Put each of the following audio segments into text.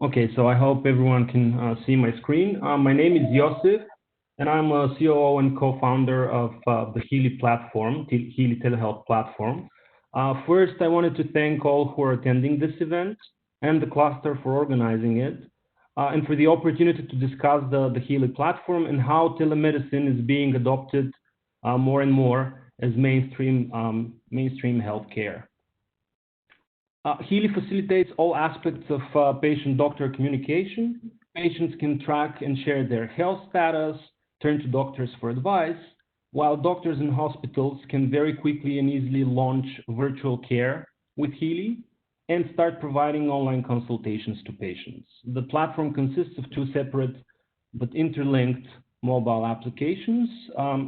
Okay, so I hope everyone can see my screen. My name is Josif, and I'm a COO and co-founder of the Healy platform, Healy telehealth platform. First, I wanted to thank all who are attending this event and the cluster for organizing it, and for the opportunity to discuss the Healy platform and how telemedicine is being adopted more and more as mainstream healthcare. Healy facilitates all aspects of patient-doctor communication. Patients can track and share their health status, turn to doctors for advice, while doctors and hospitals can very quickly and easily launch virtual care with Healy and start providing online consultations to patients. The platform consists of two separate but interlinked mobile applications,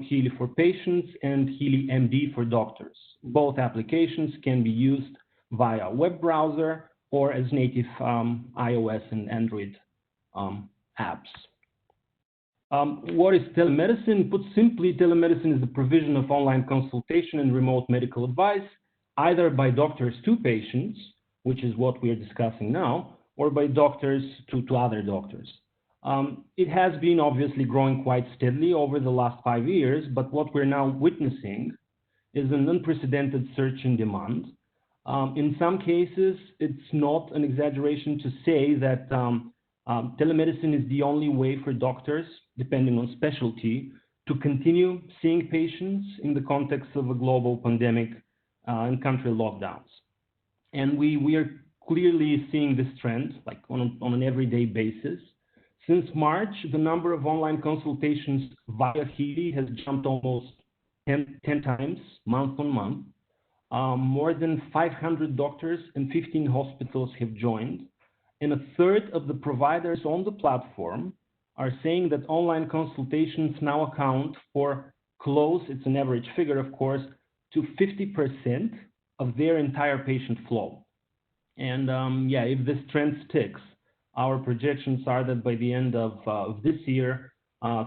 Healy for patients and Healy MD for doctors. Both applications can be used via web browser or as native iOS and Android apps. What is telemedicine? Put simply, telemedicine is the provision of online consultation and remote medical advice, either by doctors to patients, which is what we are discussing now, or by doctors to other doctors. It has been obviously growing quite steadily over the last 5 years, but what we're now witnessing is an unprecedented surge in demand. In some cases, it's not an exaggeration to say that telemedicine is the only way for doctors, depending on specialty, to continue seeing patients in the context of a global pandemic and country lockdowns. And we are clearly seeing this trend, like on an everyday basis. Since March, the number of online consultations via Healy has jumped almost 10 times month on month. More than 500 doctors and 15 hospitals have joined, and a third of the providers on the platform are saying that online consultations now account for it's an average figure, of course, to 50% of their entire patient flow. And if this trend sticks, our projections are that by the end of this year,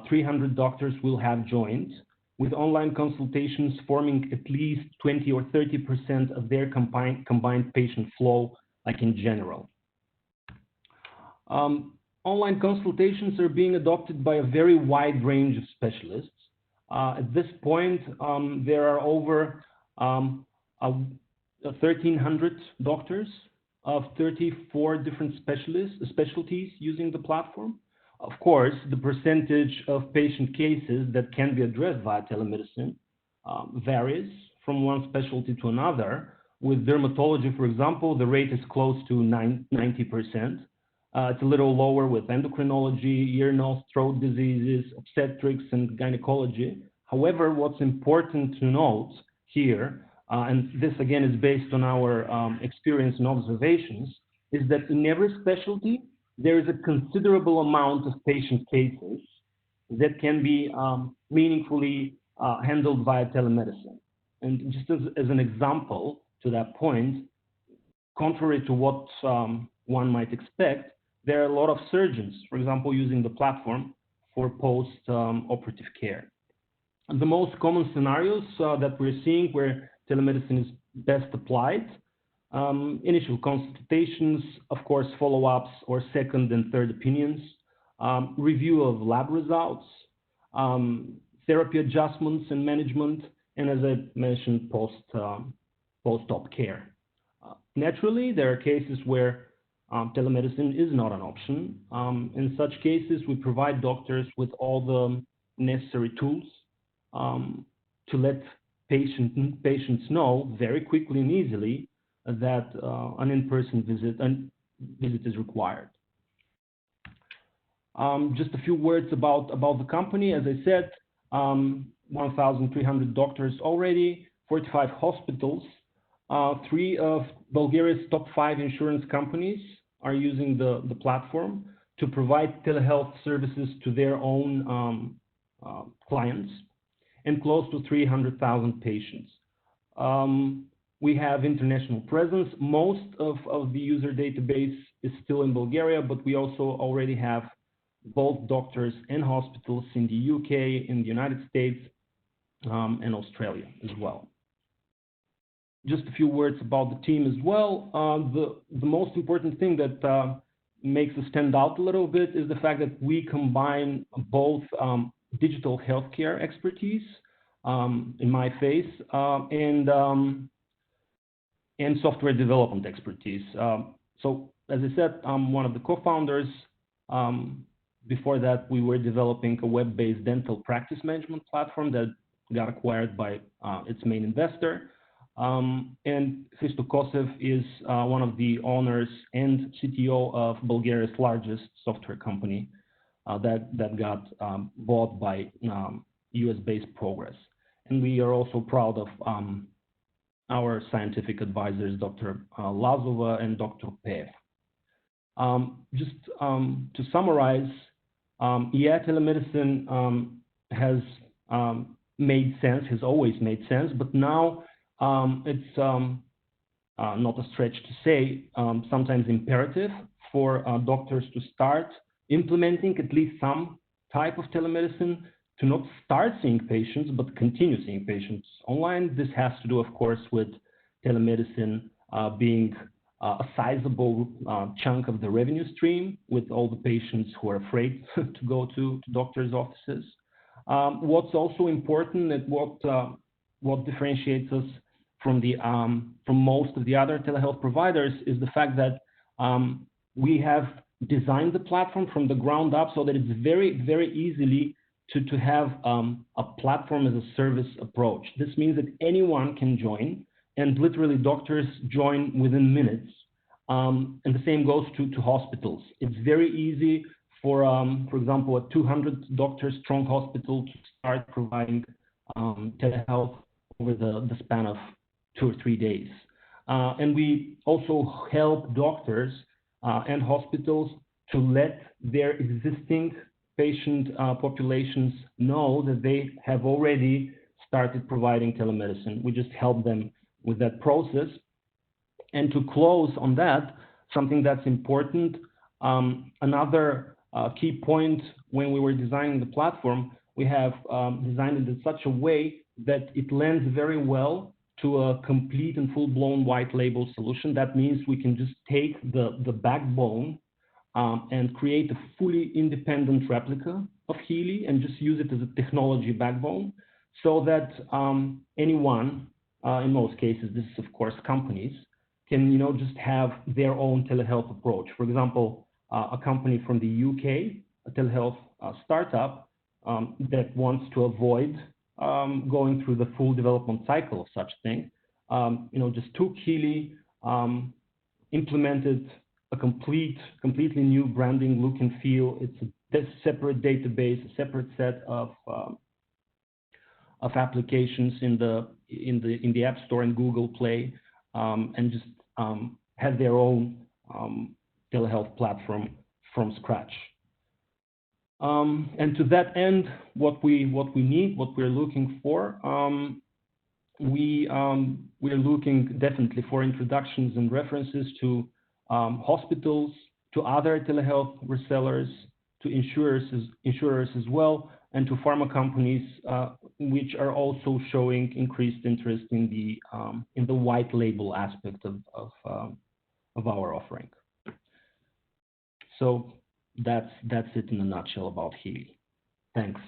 300 doctors will have joined, with online consultations forming at least 20 or 30% of their combined patient flow, like in general. Online consultations are being adopted by a very wide range of specialists. At this point, there are over 1,300 doctors of 34 different specialties using the platform. Of course, the percentage of patient cases that can be addressed via telemedicine varies from one specialty to another. With dermatology, for example, the rate is close to 90%. It's a little lower with endocrinology, ear, nose, throat diseases, obstetrics, and gynecology. However, what's important to note here, and this again is based on our experience and observations, is that in every specialty, there is a considerable amount of patient cases that can be meaningfully handled via telemedicine. And just as an example to that point, contrary to what one might expect, there are a lot of surgeons, for example, using the platform for post-operative care. And the most common scenarios that we're seeing where telemedicine is best applied: initial consultations, of course, follow-ups or second and third opinions, review of lab results, therapy adjustments and management, and as I mentioned, post-op care. Naturally, there are cases where telemedicine is not an option. In such cases, we provide doctors with all the necessary tools to let patients know very quickly and easily that an in-person visit is required. Just a few words about the company. As I said, 1,300 doctors already, 45 hospitals. 3 of Bulgaria's top 5 insurance companies are using the platform to provide telehealth services to their own clients, and close to 300,000 patients. We have international presence. Most of the user database is still in Bulgaria, but we also already have both doctors and hospitals in the UK, in the United States, and Australia as well. Just a few words about the team as well. The most important thing that makes us stand out a little bit is the fact that we combine both digital healthcare expertise, in my case, and software development expertise. So as I said, I'm one of the co-founders. Before that, we were developing a web-based dental practice management platform that got acquired by its main investor. And Josif is one of the owners and CTO of Bulgaria's largest software company that got bought by US-based Progress. And we are also proud of our scientific advisors, Dr. Lazova and Dr. Pev. Just to summarize, telemedicine has made sense, has always made sense, but now it's not a stretch to say, sometimes imperative for doctors to start implementing at least some type of telemedicine, to not start seeing patients, but continue seeing patients online. This has to do, of course, with telemedicine being a sizable chunk of the revenue stream, with all the patients who are afraid to go to doctors' offices. What's also important and what differentiates us from most of the other telehealth providers is the fact that we have designed the platform from the ground up so that it's very, very easily to have a platform as a service approach. This means that anyone can join, and literally doctors join within minutes. And the same goes to hospitals. It's very easy for example, a 200 doctor strong hospital to start providing telehealth over the span of 2 or 3 days. And we also help doctors and hospitals to let their existing patient populations know that they have already started providing telemedicine. We just help them with that process. And to close on that, something that's important, another key point when we were designing the platform, we have designed it in such a way that it lends very well to a complete and full-blown white label solution. That means we can just take the backbone and create a fully independent replica of Healy and just use it as a technology backbone, so that anyone, in most cases, this is of course companies, can just have their own telehealth approach. For example, a company from the UK, a telehealth startup that wants to avoid going through the full development cycle of such thing, just took Healy, implemented a completely new branding look and feel. It's a separate database, a separate set of applications in the App Store and Google Play, and just have their own telehealth platform from scratch. And to that end, what we need, what we're looking for, we're looking definitely for introductions and references to hospitals, to other telehealth resellers, to insurers as well, and to pharma companies, which are also showing increased interest in the white label aspect of our offering. So that's it in a nutshell about Healy. Thanks.